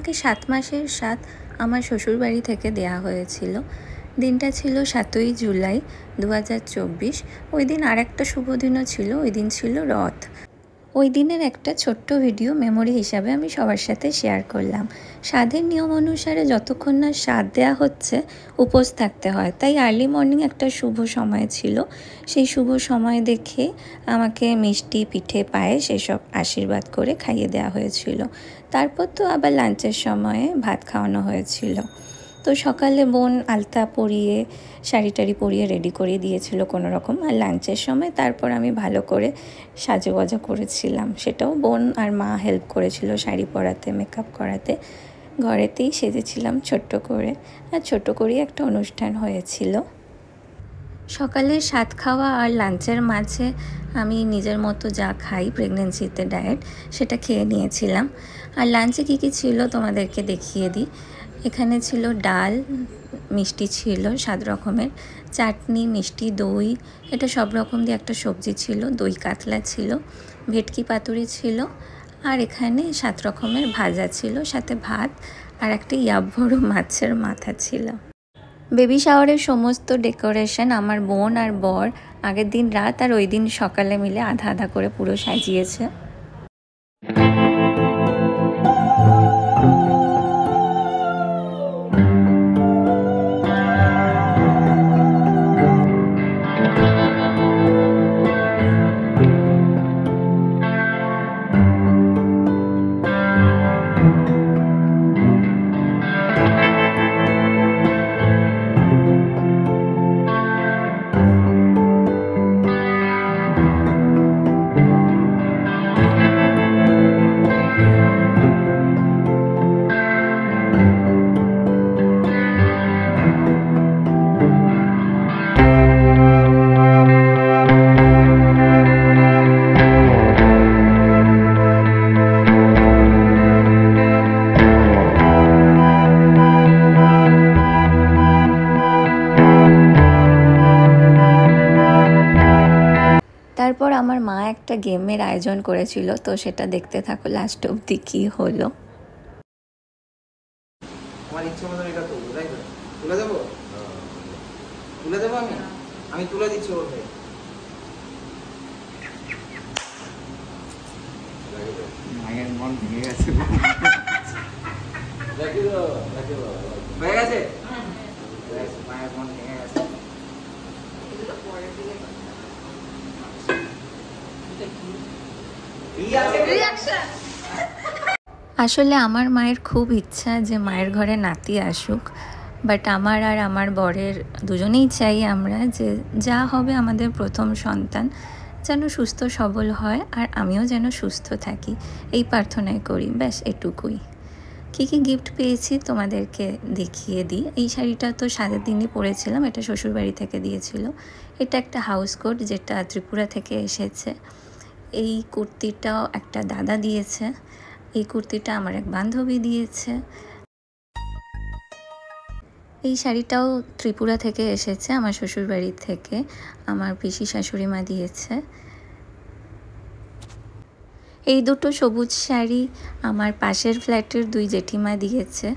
আমাকে 7 মাসের সাথ আমার শ্বশুরবাড়ি থেকে দেয়া হয়েছিল। দিনটা ছিল 7ই জুলাই 2024। ওই দিন আর একটা শুভ দিনও ছিল, ওই দিন ছিল রথ। ওই দিনের একটা ছোট্ট ভিডিও মেমোরি হিসাবে আমি সবার সাথে শেয়ার করলাম। সাধের নিয়ম অনুসারে যতক্ষণ না সাধ দেওয়া হচ্ছে উপোস থাকতে হয়, তাই আর্লি মর্নিং একটা শুভ সময় ছিল। সেই শুভ সময় দেখে আমাকে মিষ্টি, পিঠে, পায়েস এসব আশীর্বাদ করে খাইয়ে দেওয়া হয়েছিল। তারপর তো আবার লাঞ্চের সময়ে ভাত খাওয়ানো হয়েছিল। তো সকালে বোন আলতা পরিয়ে শাড়ি টাড়ি পরিয়ে রেডি করিয়ে দিয়েছিল কোনো রকম, আর লাঞ্চের সময় তারপর আমি ভালো করে সাজগোজা করেছিলাম, সেটাও বোন আর মা হেল্প করেছিল শাড়ি পরাতে, মেকআপ করাতে। ঘরেতেই সেজেছিলাম ছোট্ট করে, আর ছোট্ট করেই একটা অনুষ্ঠান হয়েছিল। সকালে সাত খাওয়া আর লাঞ্চের মাঝে আমি নিজের মতো যা খাই প্রেগনেন্সিতে ডায়েট, সেটা খেয়ে নিয়েছিলাম। আর লাঞ্চে কী কী ছিল তোমাদেরকে দেখিয়ে দিই। এখানে ছিল ডাল, মিষ্টি ছিল 7 রকমের, চাটনি, মিষ্টি, দই, এটা সব রকম দিয়ে একটা সবজি ছিল, দই কাতলা ছিল, ভেটকি পাতুরি ছিল, আর এখানে 7 রকমের ভাজা ছিল, সাথে ভাত আর একটা ইয়াবড় মাছের মাথা ছিল। বেবি শাওয়ারের সমস্ত ডেকোরেশন আমার বোন আর বর আগের দিন রাত আর ওই দিন সকালে মিলে আধা আধা করে পুরো সাজিয়েছে। তারপর আমার মা একটা গেমের আয়োজন করেছিল, তো সেটা দেখতে থাকো লাস্ট অবধি কি হলো। আমার ইচ্ছে মতো এটা করবো, তাই তো? তুলে দেবো, তুলে দেবো, আমি তুলে দিচ্ছি ওকে। মায়ের মন ভেঙে গেছে, হয়ে গেছে, মায়ের মন ভেঙে গেছে। আসলে আমার মায়ের খুব ইচ্ছা যে মায়ের ঘরে নাতি আসুক, বাট আমার আর আমার বরের দুজনেই চাই আমরা যে যা হবে আমাদের প্রথম সন্তান যেন সুস্থ সবল হয়, আর আমিও যেন সুস্থ থাকি, এই প্রার্থনাই করি, ব্যাস এটুকুই। কী কী গিফট পেয়েছি তোমাদেরকে দেখিয়ে দিই। এই শাড়িটা তো সাদের দিনই পরেছিলাম, এটা শ্বশুরবাড়ি থেকে দিয়েছিল। এটা একটা হাউস কোট যেটা ত্রিপুরা থেকে এসেছে। এই কুর্তিটাও একটা দাদা দিয়েছে। এই কুর্তিটা আমার এক বান্ধবী দিয়েছে। এই শাড়িটাও ত্রিপুরা থেকে এসেছে, আমার শ্বশুরবাড়ি থেকে, আমার পিসি শাশুড়ি মা দিয়েছে। এই দুটো সবুজ শাড়ি আমার পাশের ফ্ল্যাটের 2 জেঠিমা দিয়েছে,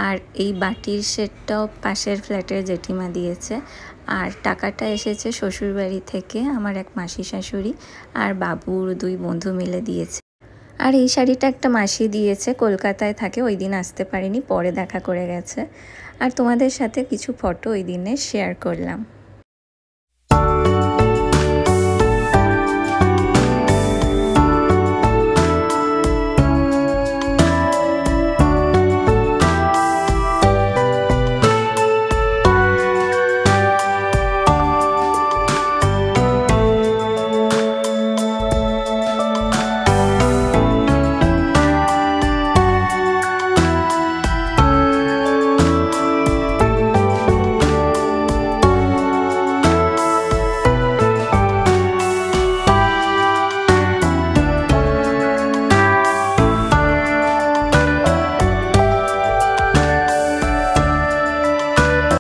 আর এই বাটির সেটটাও পাশের ফ্ল্যাটের জেঠিমা দিয়েছে। আর টাকাটা এসেছে শ্বশুরবাড়ি থেকে, আমার এক মাসি শাশুড়ি আর বাবুর 2 বন্ধু মিলে দিয়েছে। আর এই শাড়িটা একটা মাসি দিয়েছে, কলকাতায় থাকে, ওই দিন আসতে পারিনি, পরে দেখা করে গেছে। আর তোমাদের সাথে কিছু ফটো ওই দিনে শেয়ার করলাম।